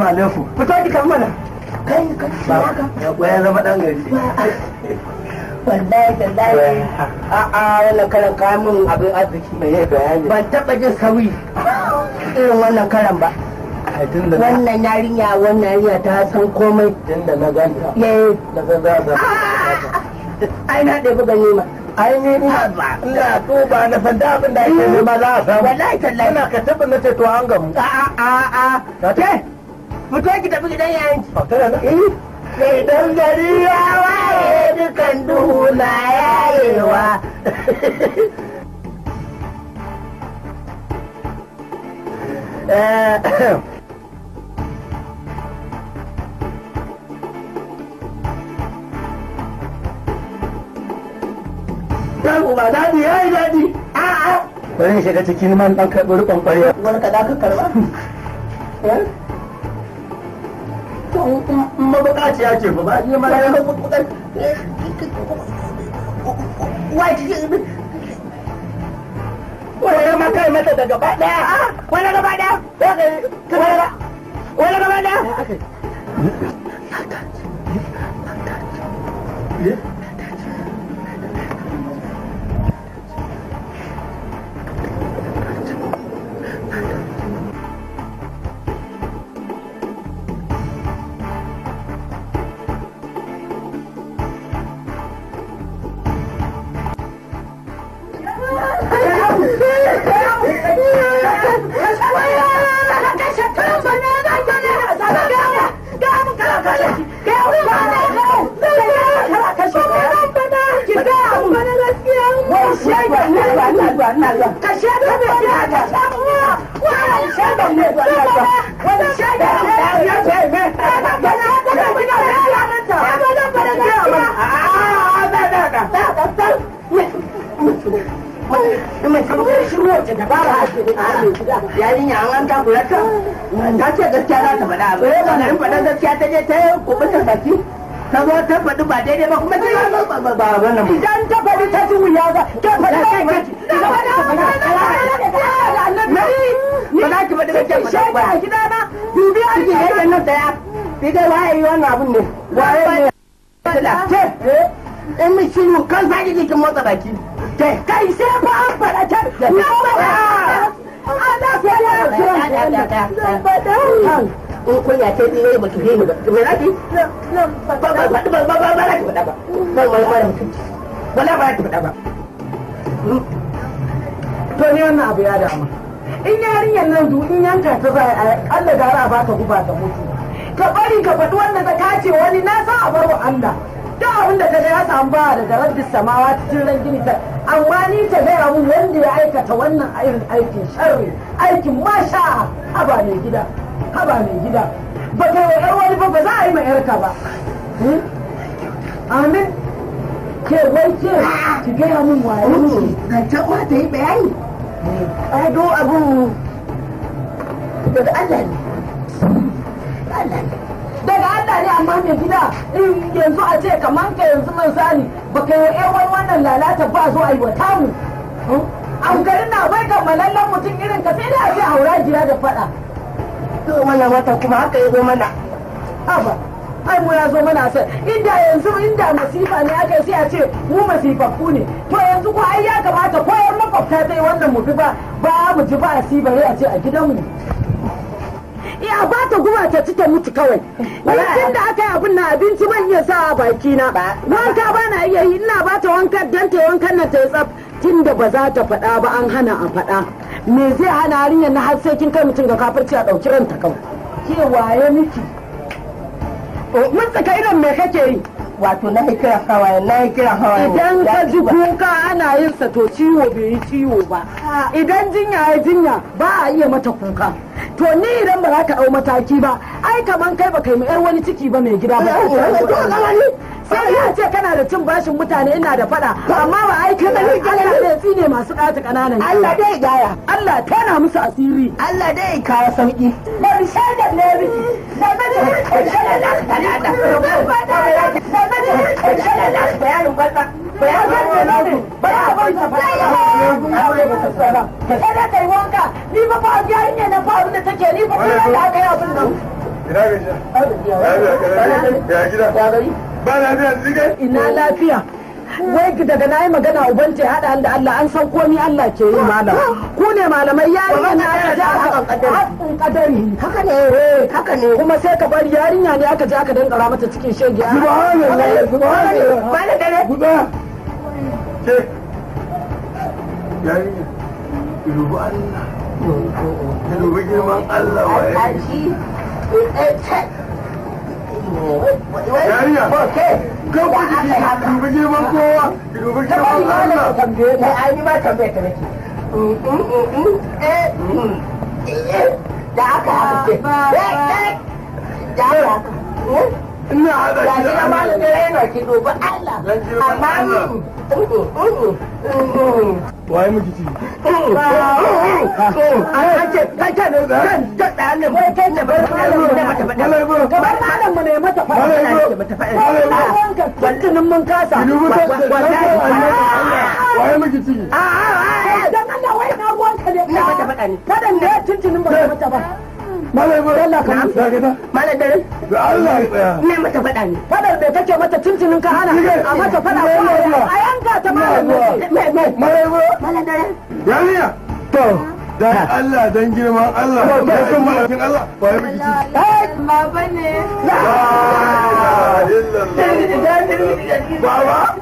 alaikum. Fito ki kan mana. Kai haka. Ya zama dan gari. Wallahi wannan karan kayan min abin arziki. Ban taɓa jin sauyi irin wannan karan ba. Wannan yarinya ta san komai. Tunda na ganta. Na ga ai na ɗebi ganima. ai ne ina tuba na san da abin da yake nema za a samu. Wallahi tallahi. Ina ka taɓa na ce to an gamu. Ke fito ki tafi gidan yayin. Idan gari ya waye dukan duhu na yayewa. Yau ba daɗi ya yi daɗi. Bari shiga cikin man ɗan karɓi rikon ƙwarya. Wani ka ka karɓa? Mabuƙaciya ce ba ni ma ya wani ma kai mata da gaba ɗaya. Wani gaba ɗaya? Wani gaba ɗaya? yarinya an takura ta ce gaskiya za ta faɗa abu garin faɗa gaskiya ta je ta yi kubutar baki ta zo ta faɗi ba daidai ba kuma ba wannan ba idan ta faɗi ta ji wuya ba ta faɗi kai ba za ki faɗi gaskiya ba a gidana dubi a cikin nan daya fi dai waye yi wannan abun ne waye ne in mi shiru kan sake jikin motsa baki kai sai ba an faɗa ta in kunya ce ne ba ki yi ba me zaki ba to ne wannan abu ya damu in yarinyar nan in yanka ta za a Allah gara a baka guba ta mutu ka bari ka faɗi wanda ta kace wani na san a bar wa Allah da abin da ta ga ya samu ba daga rabbis samawa cikin ran gini ta amma ni ta gaya mun wanda ya aikata wannan irin aikin sharri aikin masha haba mai gida ba ta yi yar wani ba za a yi mai yarka ba amin ke wai ke ki gaya mun waye ne zancen ma ta yi bayani ai do abun daga Allah ne daga Allah ne amma mai gida in yanzu a ce kamar ka yanzu misali baka yi yan wani wannan lalata ba zo a yi wata mu an garin na bai kammalallen mutum irin ka sai da a yi haura jiya da faɗa to mana wata kuma haka ya zo mana haba ai mu ya zo mana sai inda masifa ne aka sai a ce mu masifaffu ne to yanzu ko ai ya kamata ko yan makwabta ta yi wannan mu ba mu ji ba a sibare a ce a gidanmu iya ba ta guba ta ci ta mutu kawai tun da aka yi abin na abinci ban iya sa a baki na wanka ba na iya yi ina ba ta wanka dan ta wankan nan ta yi tsaf tun da ba za ta faɗa ba an hana a faɗa me zai hana harinyar na har sai kin kai mutum ga kafirci a ɗauki ranta kawai ke waye miki mun tsaka irin me kake yi wato na yi kira hawaye idan ka ji kuka ana yin sa to ciwo bai yi ciwo ba idan jinya ya jinya ba a iya mata kuka to ni idan ba za ka ɗau mataki ba ai kaman kai ba kai mu yar wani ciki ba mai gida ba sai ya ce kana da cin bashin mutane ina da fada amma ba ai kana Allah da tsine masu ɗata ƙananan Allah dai gaya Allah tana musu asiri Allah dai kawo sauki ba bi shaidar ne biki da mace bayanin kwalba Kada kai wanka ni ba ba yarinya na faru da take ni ba kuma da aka yi abin nan Ba lafiya zigai? Ina lafiya. Wai daga na yi magana uban ce haɗa da Allah an san komi Allah ke yi malam. Ku ne malamai yarinya ne aka ja haƙin kadari. Haka ne. Kuma sai ka bari yarinya ne aka ja aka dankara mata cikin shege. Subhanallah. Ba da dare. Guda. Ke. Yarinya. Ilubu Allah. Ilubu girman Allah wa yarinya. Kan ku jiki, dubi girman kowa, dubi girman Allah. Ai ba tambaye ta nake. Da aka haka ce. Da aka haka. Ina haɗa Da shi shi na malam da yana ki dubi Allah. Amma waye miki ci? Gabar malam mu ne mata faɗa. Tuntunin mun kasa. Waye miki ci? Dan Allah wai na ruwanka ne. Faɗan ne tuntunin ba mata ba. Malai ba. Allah ka mutu. malam dare. Da Allah ya tsaya. Ne mata faɗa ne. Faɗar da kake mata tuntunin ka hana a mata faɗa ko a yanka ta malam Malai ba. Malam dare. Yarinya. To. Dan Allah dan girman Allah. Ya san malakin Allah. Waye miki ci? Baba ne. Baba.